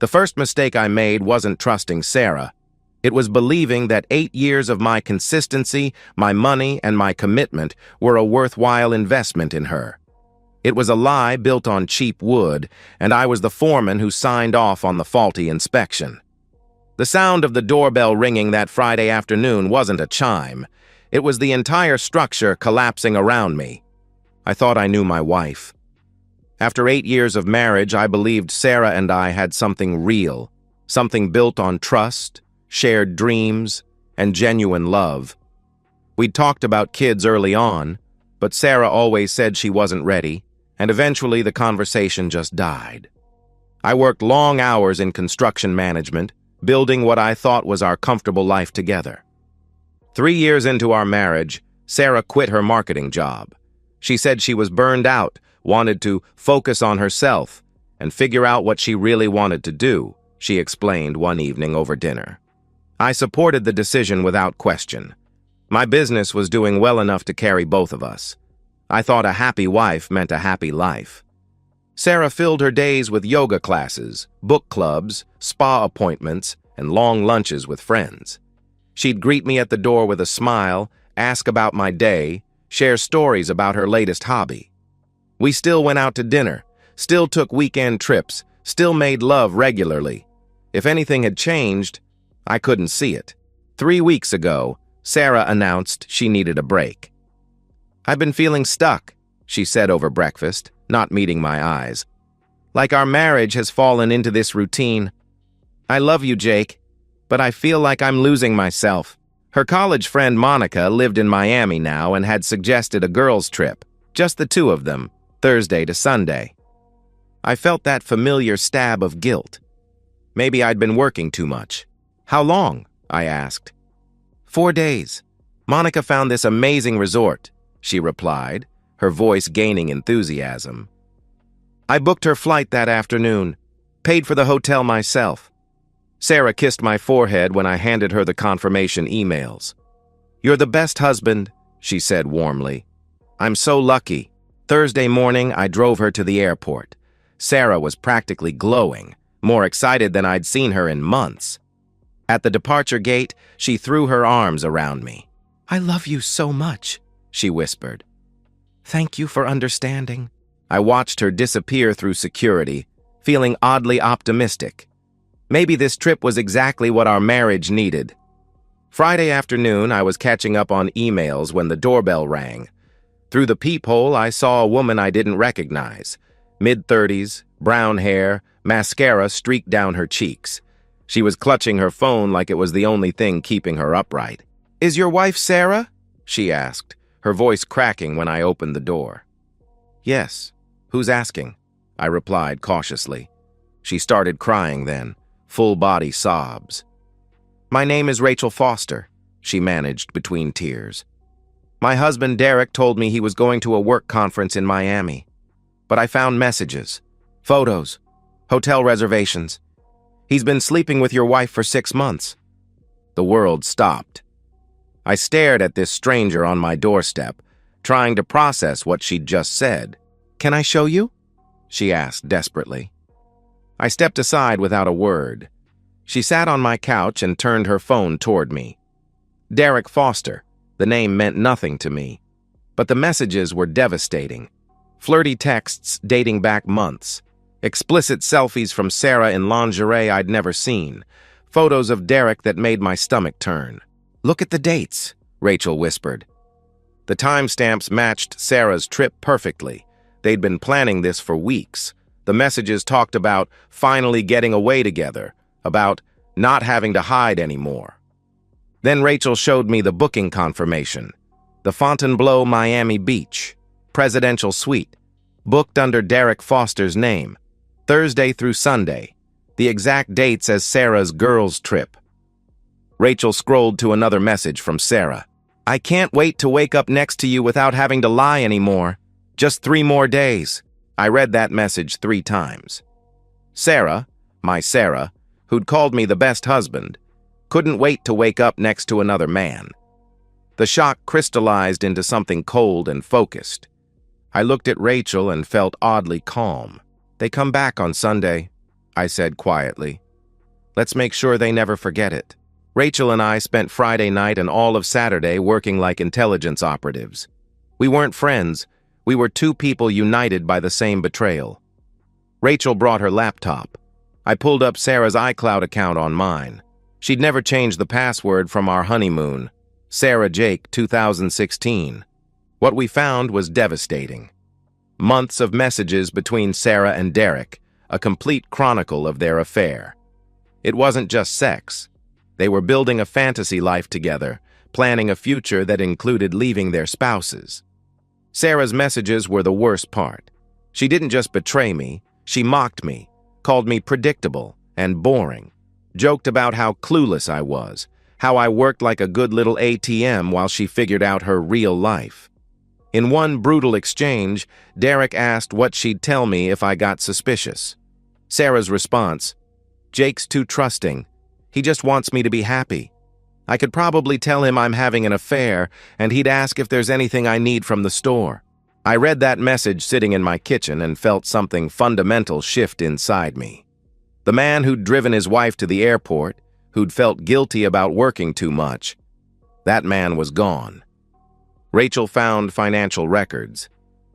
The first mistake I made wasn't trusting Sarah. It was believing that 8 years of my consistency, my money, and my commitment were a worthwhile investment in her. It was a lie built on cheap wood, and I was the foreman who signed off on the faulty inspection. The sound of the doorbell ringing that Friday afternoon wasn't a chime. It was the entire structure collapsing around me. I thought I knew my wife. After 8 years of marriage, I believed Sarah and I had something real, something built on trust, shared dreams, and genuine love. We'd talked about kids early on, but Sarah always said she wasn't ready, and eventually the conversation just died. I worked long hours in construction management, building what I thought was our comfortable life together. 3 years into our marriage, Sarah quit her marketing job. She said she was burned out, wanted to focus on herself, and figure out what she really wanted to do, she explained one evening over dinner. I supported the decision without question. My business was doing well enough to carry both of us. I thought a happy wife meant a happy life. Sarah filled her days with yoga classes, book clubs, spa appointments, and long lunches with friends. She'd greet me at the door with a smile, ask about my day, share stories about her latest hobby. We still went out to dinner, still took weekend trips, still made love regularly. If anything had changed, I couldn't see it. 3 weeks ago, Sarah announced she needed a break. "I've been feeling stuck," she said over breakfast, not meeting my eyes. "Like our marriage has fallen into this routine. I love you, Jake, but I feel like I'm losing myself." Her college friend Monica lived in Miami now and had suggested a girls' trip, just the two of them, Thursday to Sunday. I felt that familiar stab of guilt. Maybe I'd been working too much. "How long?" I asked. 4 days. Monica found this amazing resort, she replied, her voice gaining enthusiasm. I booked her flight that afternoon, paid for the hotel myself. Sarah kissed my forehead when I handed her the confirmation emails. "You're the best husband," she said warmly. "I'm so lucky." Thursday morning, I drove her to the airport. Sarah was practically glowing, more excited than I'd seen her in months. At the departure gate, she threw her arms around me. "I love you so much," she whispered. "Thank you for understanding." I watched her disappear through security, feeling oddly optimistic. Maybe this trip was exactly what our marriage needed. Friday afternoon, I was catching up on emails when the doorbell rang. Through the peephole, I saw a woman I didn't recognize. Mid-30s, brown hair, mascara streaked down her cheeks. She was clutching her phone like it was the only thing keeping her upright. "Is your wife Sarah?" she asked, her voice cracking when I opened the door. "Yes. Who's asking?" I replied cautiously. She started crying then, full-body sobs. "My name is Rachel Foster," she managed between tears. "My husband Derek told me he was going to a work conference in Miami. But I found messages, photos, hotel reservations. He's been sleeping with your wife for 6 months." The world stopped. I stared at this stranger on my doorstep, trying to process what she'd just said. "Can I show you?" she asked desperately. I stepped aside without a word. She sat on my couch and turned her phone toward me. Derek Foster. The name meant nothing to me. But the messages were devastating. Flirty texts dating back months. Explicit selfies from Sarah in lingerie I'd never seen. Photos of Derek that made my stomach turn. "Look at the dates," Rachel whispered. The timestamps matched Sarah's trip perfectly. They'd been planning this for weeks. The messages talked about finally getting away together, about not having to hide anymore. Then Rachel showed me the booking confirmation. The Fontainebleau Miami Beach, presidential suite, booked under Derek Foster's name, Thursday through Sunday, the exact dates as Sarah's girls' trip. Rachel scrolled to another message from Sarah. "I can't wait to wake up next to you without having to lie anymore. Just 3 more days." I read that message 3 times. Sarah, my Sarah, who'd called me the best husband, couldn't wait to wake up next to another man. The shock crystallized into something cold and focused. I looked at Rachel and felt oddly calm. "They come back on Sunday," I said quietly. Let's make sure they never forget it. Rachel and I spent Friday night and all of Saturday working like intelligence operatives. We weren't friends. We were two people united by the same betrayal. Rachel brought her laptop. I pulled up Sarah's iCloud account on mine. She'd never changed the password from our honeymoon. Sarah Jake, 2016. What we found was devastating. Months of messages between Sarah and Derek, a complete chronicle of their affair. It wasn't just sex. They were building a fantasy life together, planning a future that included leaving their spouses. Sarah's messages were the worst part. She didn't just betray me, she mocked me, called me predictable and boring, joked about how clueless I was, how I worked like a good little ATM while she figured out her real life. In one brutal exchange, Derek asked what she'd tell me if I got suspicious. Sarah's response, "Jake's too trusting. He just wants me to be happy. I could probably tell him I'm having an affair, and he'd ask if there's anything I need from the store." I read that message sitting in my kitchen and felt something fundamental shift inside me. The man who'd driven his wife to the airport, who'd felt guilty about working too much, that man was gone. Rachel found financial records.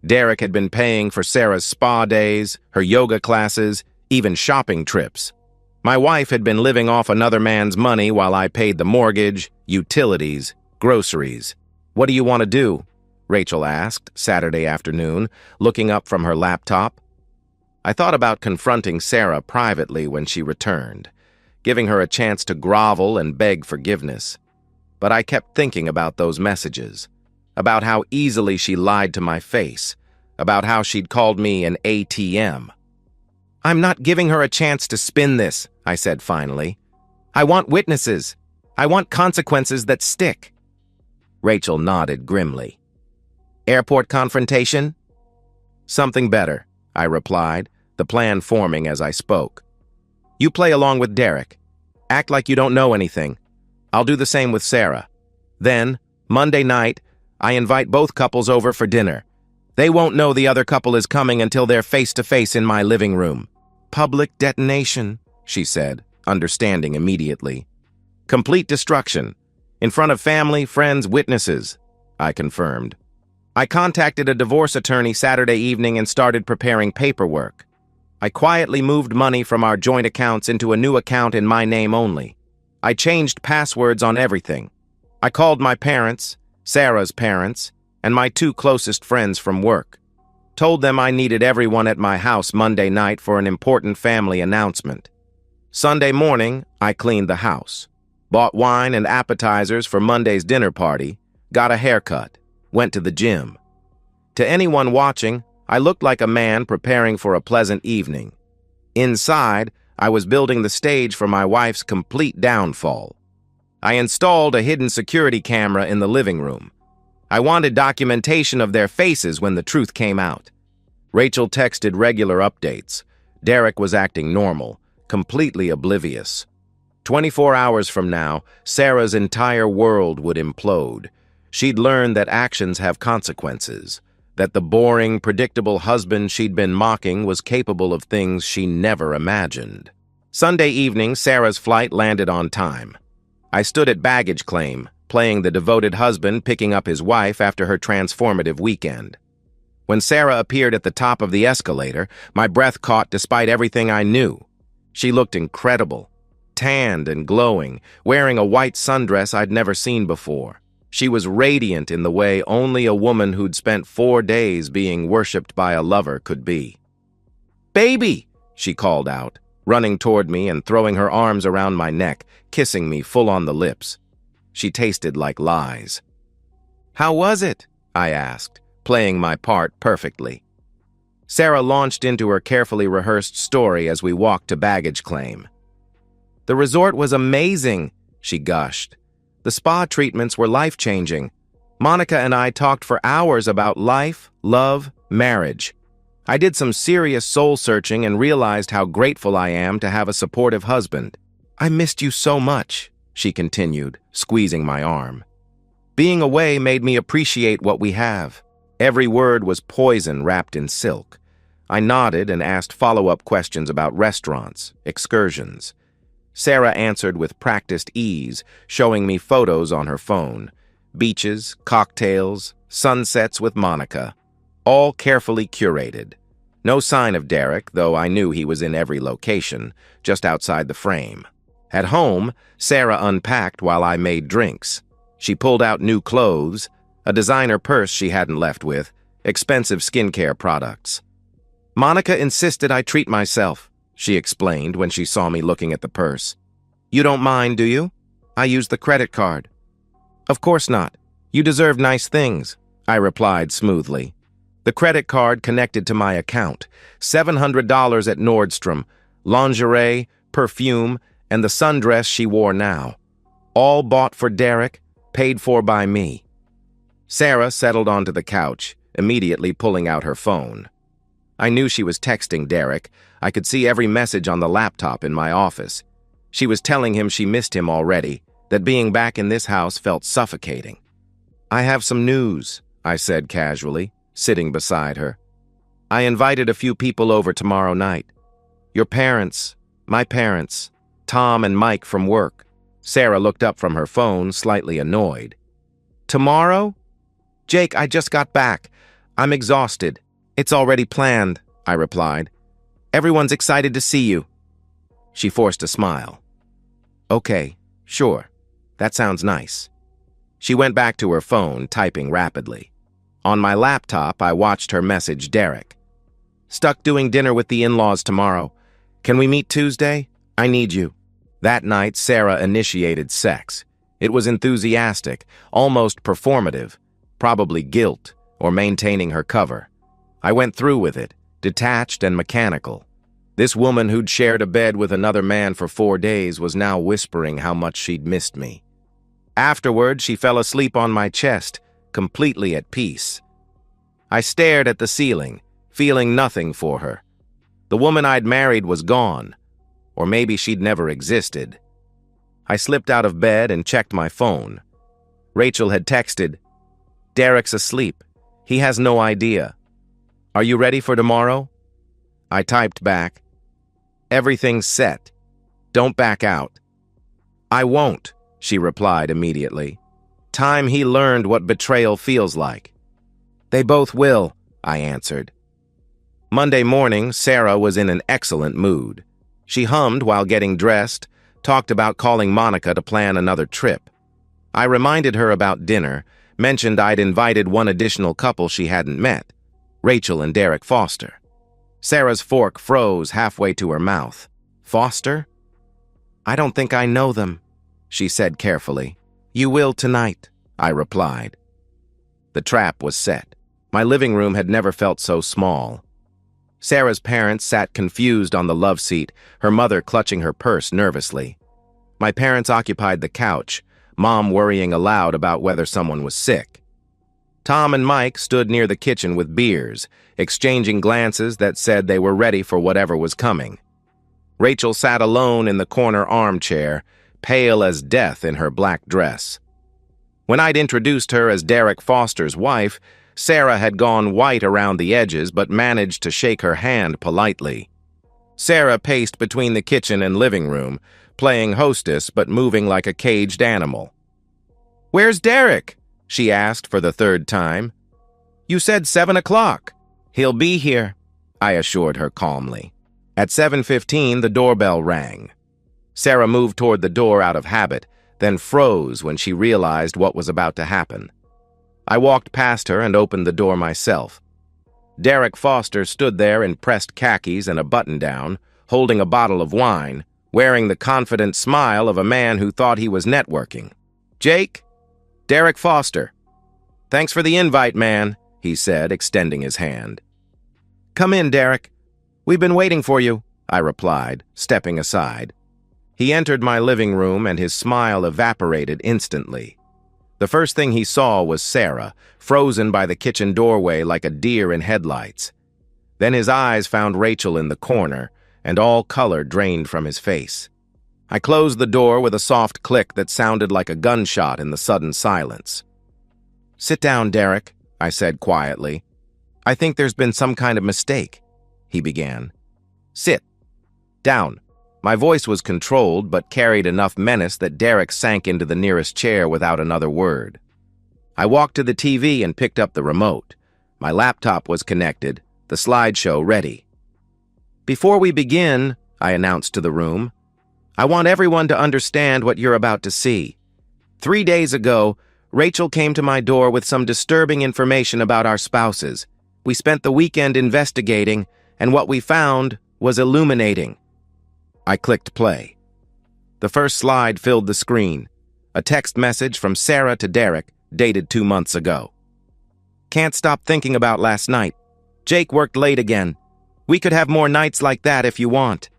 Derek had been paying for Sarah's spa days, her yoga classes, even shopping trips. My wife had been living off another man's money while I paid the mortgage, utilities, groceries. "What do you want to do?" Rachel asked Saturday afternoon, looking up from her laptop. I thought about confronting Sarah privately when she returned, giving her a chance to grovel and beg forgiveness. But I kept thinking about those messages, about how easily she lied to my face, about how she'd called me an ATM. "I'm not giving her a chance to spin this," I said finally. "I want witnesses. I want consequences that stick." Rachel nodded grimly. "Airport confrontation?" "Something better," I replied, the plan forming as I spoke. "You play along with Derek. Act like you don't know anything. I'll do the same with Sarah. Then, Monday night, I invite both couples over for dinner. They won't know the other couple is coming until they're face-to-face in my living room." "Public detonation," she said, understanding immediately. "Complete destruction. In front of family, friends, witnesses," I confirmed. I contacted a divorce attorney Saturday evening and started preparing paperwork. I quietly moved money from our joint accounts into a new account in my name only. I changed passwords on everything. I called my parents, Sarah's parents, and my two closest friends from work. Told them I needed everyone at my house Monday night for an important family announcement. Sunday morning, I cleaned the house, bought wine and appetizers for Monday's dinner party, got a haircut, went to the gym. To anyone watching, I looked like a man preparing for a pleasant evening. Inside, I was building the stage for my wife's complete downfall. I installed a hidden security camera in the living room. I wanted documentation of their faces when the truth came out. Rachel texted regular updates. Derek was acting normal, completely oblivious. 24 hours from now, Sarah's entire world would implode. She'd learn that actions have consequences, that the boring, predictable husband she'd been mocking was capable of things she never imagined. Sunday evening, Sarah's flight landed on time. I stood at baggage claim, playing the devoted husband picking up his wife after her transformative weekend. When Sarah appeared at the top of the escalator, my breath caught despite everything I knew. She looked incredible, tanned and glowing, wearing a white sundress I'd never seen before. She was radiant in the way only a woman who'd spent 4 days being worshipped by a lover could be. "Baby!" she called out, running toward me and throwing her arms around my neck, kissing me full on the lips. She tasted like lies. "How was it?" I asked, playing my part perfectly. Sarah launched into her carefully rehearsed story as we walked to baggage claim. "The resort was amazing," she gushed. "The spa treatments were life-changing. Monica and I talked for hours about life, love, marriage. I did some serious soul-searching and realized how grateful I am to have a supportive husband. I missed you so much," she continued, squeezing my arm. "Being away made me appreciate what we have." Every word was poison wrapped in silk. I nodded and asked follow-up questions about restaurants, excursions. Sarah answered with practiced ease, showing me photos on her phone. Beaches, cocktails, sunsets with Monica. All carefully curated. No sign of Derek, though I knew he was in every location, just outside the frame. At home, Sarah unpacked while I made drinks. She pulled out new clothes, a designer purse she hadn't left with, expensive skincare products. Monica insisted I treat myself, she explained when she saw me looking at the purse. You don't mind, do you? I used the credit card. Of course not. You deserve nice things, I replied smoothly. The credit card connected to my account, $700 at Nordstrom, lingerie, perfume, and the sundress she wore now. All bought for Derek, paid for by me. Sarah settled onto the couch, immediately pulling out her phone. I knew she was texting Derek. I could see every message on the laptop in my office. She was telling him she missed him already, that being back in this house felt suffocating. I have some news, I said casually, sitting beside her. I invited a few people over tomorrow night. Your parents, my parents, Tom and Mike from work. Sarah looked up from her phone, slightly annoyed. Tomorrow? Jake, I just got back. I'm exhausted. It's already planned, I replied. Everyone's excited to see you. She forced a smile. Okay, sure. That sounds nice. She went back to her phone, typing rapidly. On my laptop, I watched her message Derek. Stuck doing dinner with the in-laws tomorrow. Can we meet Tuesday? I need you. That night, Sarah initiated sex. It was enthusiastic, almost performative, probably guilt or maintaining her cover. I went through with it, detached and mechanical. This woman who'd shared a bed with another man for 4 days was now whispering how much she'd missed me. Afterward, she fell asleep on my chest, completely at peace. I stared at the ceiling, feeling nothing for her. The woman I'd married was gone, or maybe she'd never existed. I slipped out of bed and checked my phone. Rachel had texted, Derek's asleep. He has no idea. Are you ready for tomorrow? I typed back, everything's set. Don't back out. I won't, she replied immediately. Time he learned what betrayal feels like. They both will, I answered. Monday morning, Sarah was in an excellent mood. She hummed while getting dressed, talked about calling Monica to plan another trip. I reminded her about dinner, mentioned I'd invited one additional couple she hadn't met, Rachel and Derek Foster. Sarah's fork froze halfway to her mouth. Foster? I don't think I know them, she said carefully. You will tonight, I replied. The trap was set. My living room had never felt so small. Sarah's parents sat confused on the love seat, her mother clutching her purse nervously. My parents occupied the couch, Mom worrying aloud about whether someone was sick. Tom and Mike stood near the kitchen with beers, exchanging glances that said they were ready for whatever was coming. Rachel sat alone in the corner armchair, pale as death in her black dress. When I'd introduced her as Derek Foster's wife, Sarah had gone white around the edges but managed to shake her hand politely. Sarah paced between the kitchen and living room, playing hostess but moving like a caged animal. Where's Derek? She asked for the 3rd time. You said 7 o'clock. He'll be here, I assured her calmly. At 7:15, the doorbell rang. Sarah moved toward the door out of habit, then froze when she realized what was about to happen. I walked past her and opened the door myself. Derek Foster stood there in pressed khakis and a button-down, holding a bottle of wine, wearing the confident smile of a man who thought he was networking. Jake? Derek Foster. Thanks for the invite, man, he said, extending his hand. Come in, Derek. We've been waiting for you, I replied, stepping aside. He entered my living room and his smile evaporated instantly. The first thing he saw was Sarah, frozen by the kitchen doorway like a deer in headlights. Then his eyes found Rachel in the corner, and all color drained from his face. I closed the door with a soft click that sounded like a gunshot in the sudden silence. Sit down, Derek, I said quietly. I think there's been some kind of mistake. he began. Sit. Down. My voice was controlled but carried enough menace that Derek sank into the nearest chair without another word. I walked to the TV and picked up the remote. My laptop was connected, the slideshow ready. Before we begin, I announced to the room, I want everyone to understand what you're about to see. 3 days ago, Rachel came to my door with some disturbing information about our spouses. We spent the weekend investigating, and what we found was illuminating. I clicked play. The first slide filled the screen. A text message from Sarah to Derek, dated 2 months ago. Can't stop thinking about last night. Jake worked late again. We could have more nights like that if you want.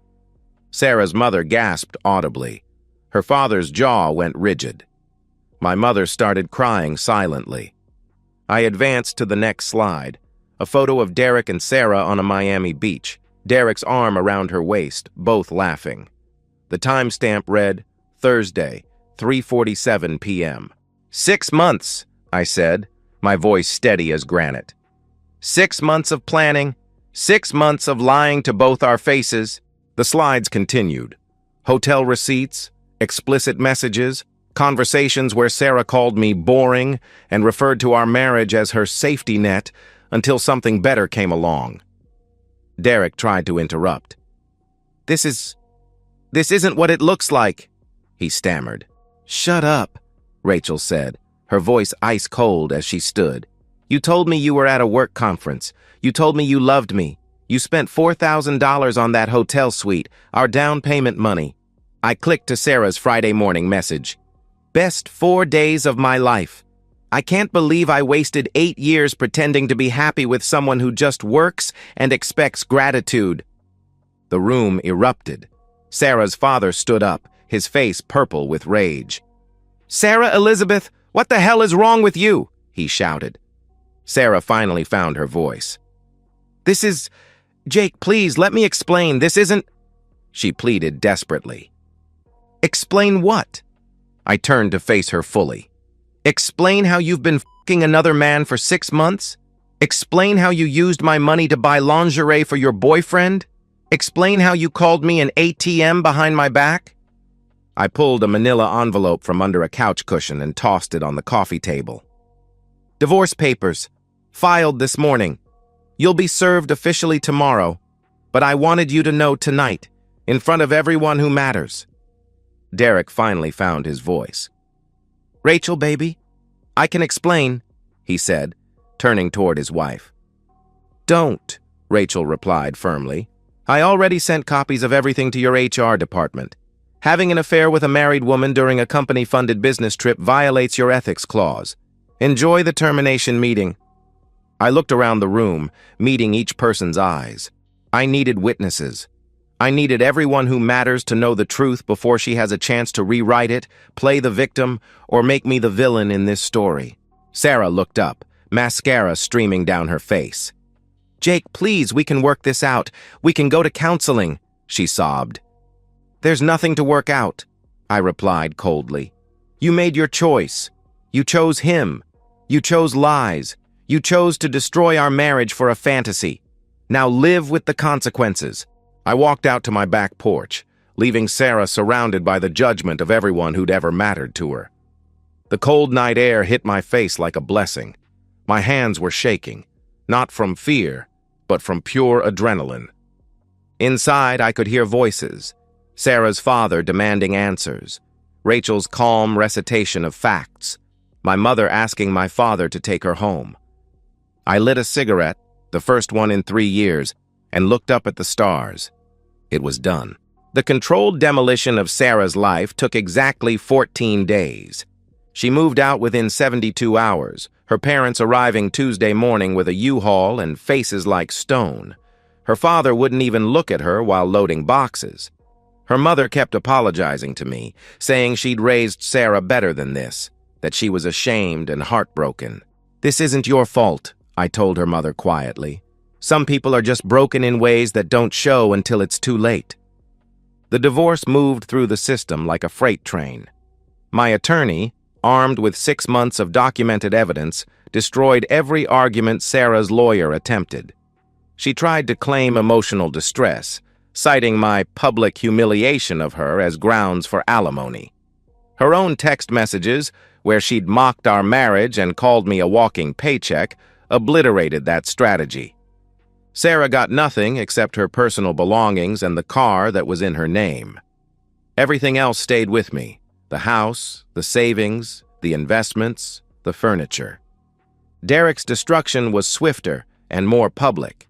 Sarah's mother gasped audibly. Her father's jaw went rigid. My mother started crying silently. I advanced to the next slide, a photo of Derek and Sarah on a Miami beach, Derek's arm around her waist, both laughing. The timestamp read, Thursday, 3:47 p.m. 6 months, I said, my voice steady as granite. 6 months of planning, 6 months of lying to both our faces. The slides continued. Hotel receipts, explicit messages, conversations where Sarah called me boring and referred to our marriage as her safety net until something better came along. Derek tried to interrupt. This isn't what it looks like, he stammered. Shut up, Rachel said, her voice ice cold as she stood. You told me you were at a work conference. You told me you loved me. You spent $4,000 on that hotel suite, our down payment money. I clicked to Sarah's Friday morning message. Best 4 days of my life. I can't believe I wasted 8 years pretending to be happy with someone who just works and expects gratitude. The room erupted. Sarah's father stood up, his face purple with rage. Sarah Elizabeth, what the hell is wrong with you? He shouted. Sarah finally found her voice. This is... Jake, please, let me explain. This isn't... She pleaded desperately. Explain what? I turned to face her fully. Explain how you've been f***ing another man for 6 months? Explain how you used my money to buy lingerie for your boyfriend? Explain how you called me an ATM behind my back? I pulled a manila envelope from under a couch cushion and tossed it on the coffee table. Divorce papers. Filed this morning. You'll be served officially tomorrow, but I wanted you to know tonight, in front of everyone who matters. Derek finally found his voice. Rachel, baby, I can explain, he said, turning toward his wife. Don't, Rachel replied firmly. I already sent copies of everything to your HR department. Having an affair with a married woman during a company-funded business trip violates your ethics clause. Enjoy the termination meeting. I looked around the room, meeting each person's eyes. I needed witnesses. I needed everyone who matters to know the truth before she has a chance to rewrite it, play the victim, or make me the villain in this story. Sarah looked up, mascara streaming down her face. Jake, please, we can work this out. We can go to counseling, she sobbed. There's nothing to work out, I replied coldly. You made your choice. You chose him. You chose lies. You chose to destroy our marriage for a fantasy. Now live with the consequences. I walked out to my back porch, leaving Sarah surrounded by the judgment of everyone who'd ever mattered to her. The cold night air hit my face like a blessing. My hands were shaking, not from fear, but from pure adrenaline. Inside, I could hear voices. Sarah's father demanding answers. Rachel's calm recitation of facts. My mother asking my father to take her home. I lit a cigarette, the first one in 3 years, and looked up at the stars. It was done. The controlled demolition of Sarah's life took exactly 14 days. She moved out within 72 hours, her parents arriving Tuesday morning with a U-Haul and faces like stone. Her father wouldn't even look at her while loading boxes. Her mother kept apologizing to me, saying she'd raised Sarah better than this, that she was ashamed and heartbroken. This isn't your fault, I told her mother quietly. Some people are just broken in ways that don't show until it's too late. The divorce moved through the system like a freight train. My attorney, armed with 6 months of documented evidence, destroyed every argument Sarah's lawyer attempted. She tried to claim emotional distress, citing my public humiliation of her as grounds for alimony. Her own text messages, where she'd mocked our marriage and called me a walking paycheck, obliterated that strategy. Sarah got nothing except her personal belongings and the car that was in her name. Everything else stayed with me: the house, the savings, the investments, the furniture. Derek's destruction was swifter and more public.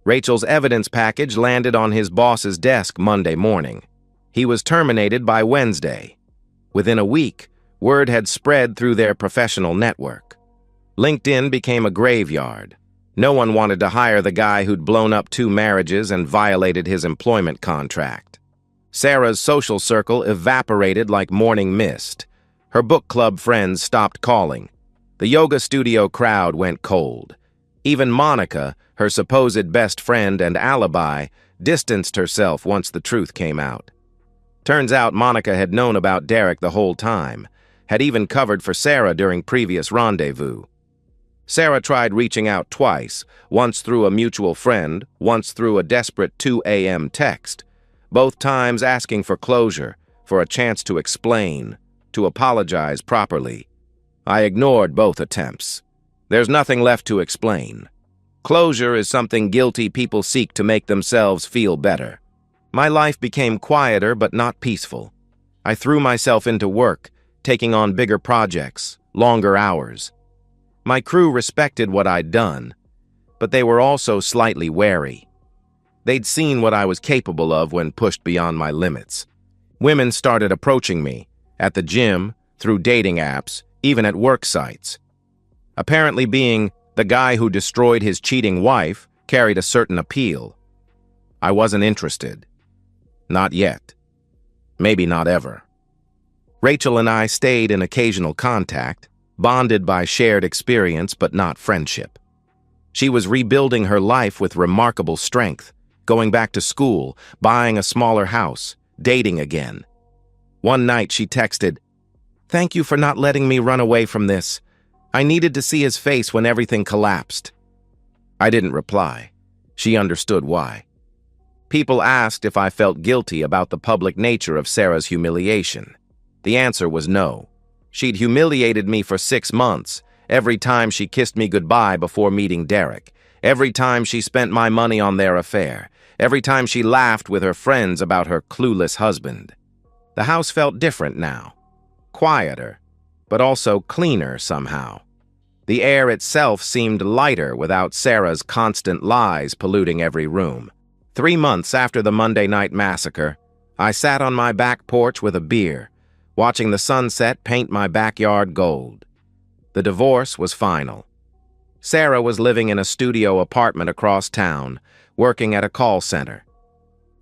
Rachel's evidence package landed on his boss's desk Monday morning. He was terminated by Wednesday. Within a week, word had spread through their professional network. LinkedIn became a graveyard. No one wanted to hire the guy who'd blown up 2 marriages and violated his employment contract. Sarah's social circle evaporated like morning mist. Her book club friends stopped calling. The yoga studio crowd went cold. Even Monica, her supposed best friend and alibi, distanced herself once the truth came out. Turns out Monica had known about Derek the whole time, had even covered for Sarah during previous rendezvous. Sarah tried reaching out twice, once through a mutual friend, once through a desperate 2 a.m. text, both times asking for closure, for a chance to explain, to apologize properly. I ignored both attempts. There's nothing left to explain. Closure is something guilty people seek to make themselves feel better. My life became quieter but not peaceful. I threw myself into work, taking on bigger projects, longer hours. My crew respected what I'd done, but they were also slightly wary. They'd seen what I was capable of when pushed beyond my limits. Women started approaching me, at the gym, through dating apps, even at work sites. Apparently being the guy who destroyed his cheating wife carried a certain appeal. I wasn't interested. Not yet. Maybe not ever. Rachel and I stayed in occasional contact, bonded by shared experience but not friendship. She was rebuilding her life with remarkable strength, going back to school, buying a smaller house, dating again. One night she texted, "Thank you for not letting me run away from this. I needed to see his face when everything collapsed." I didn't reply. She understood why. People asked if I felt guilty about the public nature of Sarah's humiliation. The answer was no. She'd humiliated me for 6 months, every time she kissed me goodbye before meeting Derek, every time she spent my money on their affair, every time she laughed with her friends about her clueless husband. The house felt different now. Quieter, but also cleaner somehow. The air itself seemed lighter without Sarah's constant lies polluting every room. 3 months after the Monday night massacre, I sat on my back porch with a beer, watching the sunset paint my backyard gold. The divorce was final. Sarah was living in a studio apartment across town, working at a call center.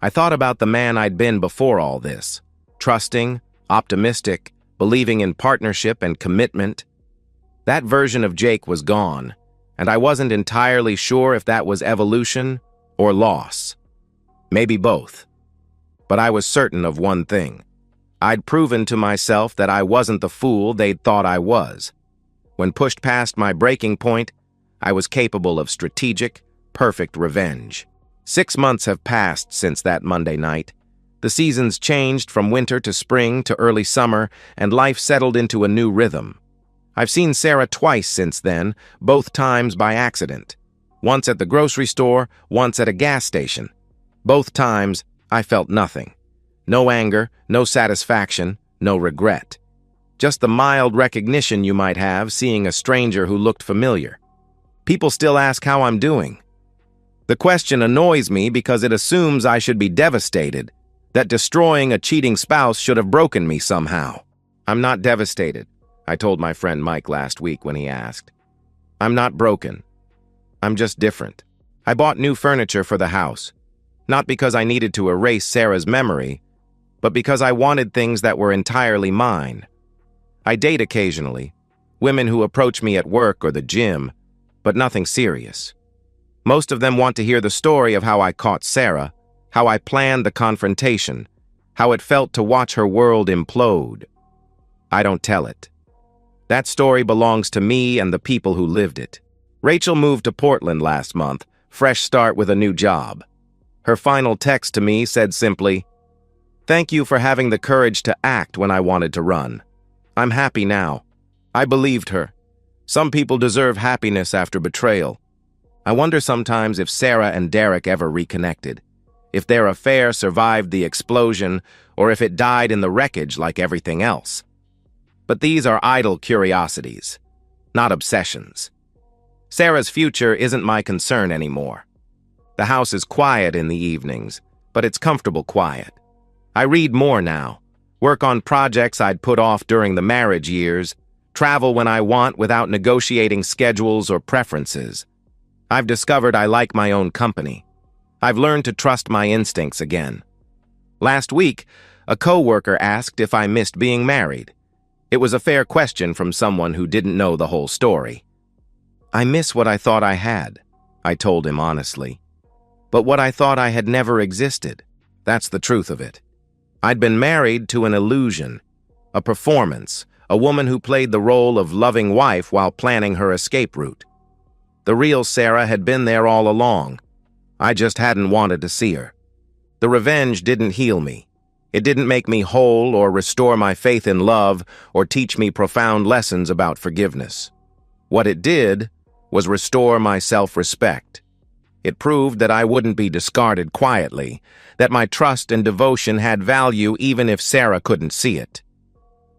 I thought about the man I'd been before all this, trusting, optimistic, believing in partnership and commitment. That version of Jake was gone, and I wasn't entirely sure if that was evolution or loss. Maybe both. But I was certain of one thing. I'd proven to myself that I wasn't the fool they'd thought I was. When pushed past my breaking point, I was capable of strategic, perfect revenge. 6 months have passed since that Monday night. The seasons changed from winter to spring to early summer, and life settled into a new rhythm. I've seen Sarah twice since then, both times by accident. Once at the grocery store, once at a gas station. Both times, I felt nothing. No anger, no satisfaction, no regret. Just the mild recognition you might have seeing a stranger who looked familiar. People still ask how I'm doing. The question annoys me because it assumes I should be devastated, that destroying a cheating spouse should have broken me somehow. I'm not devastated, I told my friend Mike last week when he asked. I'm not broken. I'm just different. I bought new furniture for the house, not because I needed to erase Sarah's memory, but because I wanted things that were entirely mine. I date occasionally, women who approach me at work or the gym, but nothing serious. Most of them want to hear the story of how I caught Sarah, how I planned the confrontation, how it felt to watch her world implode. I don't tell it. That story belongs to me and the people who lived it. Rachel moved to Portland last month, fresh start with a new job. Her final text to me said simply, "Thank you for having the courage to act when I wanted to run. I'm happy now." I believed her. Some people deserve happiness after betrayal. I wonder sometimes if Sarah and Derek ever reconnected, if their affair survived the explosion, or if it died in the wreckage like everything else. But these are idle curiosities, not obsessions. Sarah's future isn't my concern anymore. The house is quiet in the evenings, but it's comfortable quiet. I read more now, work on projects I'd put off during the marriage years, travel when I want without negotiating schedules or preferences. I've discovered I like my own company. I've learned to trust my instincts again. Last week, a coworker asked if I missed being married. It was a fair question from someone who didn't know the whole story. "I miss what I thought I had," I told him honestly. "But what I thought I had never existed. That's the truth of it. I'd been married to an illusion, a performance, a woman who played the role of loving wife while planning her escape route. The real Sarah had been there all along. I just hadn't wanted to see her. The revenge didn't heal me. It didn't make me whole or restore my faith in love or teach me profound lessons about forgiveness. What it did was restore my self-respect. It proved that I wouldn't be discarded quietly, that my trust and devotion had value even if Sarah couldn't see it.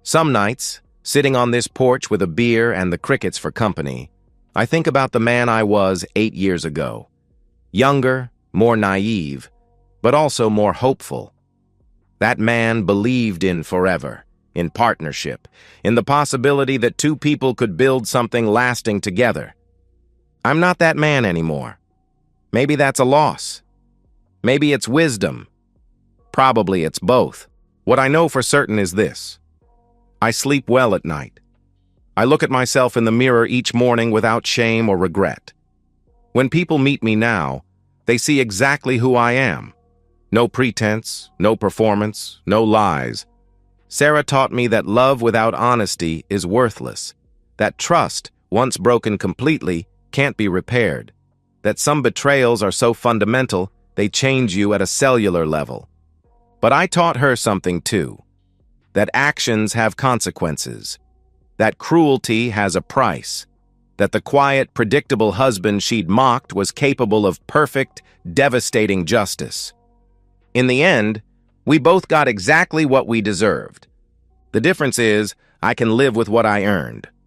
Some nights, sitting on this porch with a beer and the crickets for company, I think about the man I was 8 years ago. Younger, more naive, but also more hopeful. That man believed in forever, in partnership, in the possibility that two people could build something lasting together. I'm not that man anymore. Maybe that's a loss. Maybe it's wisdom. Probably it's both. What I know for certain is this. I sleep well at night. I look at myself in the mirror each morning without shame or regret. When people meet me now, they see exactly who I am. No pretense, no performance, no lies. Sarah taught me that love without honesty is worthless, that trust, once broken completely, can't be repaired, that some betrayals are so fundamental they change you at a cellular level. But I taught her something too, that actions have consequences, that cruelty has a price, that the quiet, predictable husband she'd mocked was capable of perfect, devastating justice. In the end, we both got exactly what we deserved. The difference is, I can live with what I earned.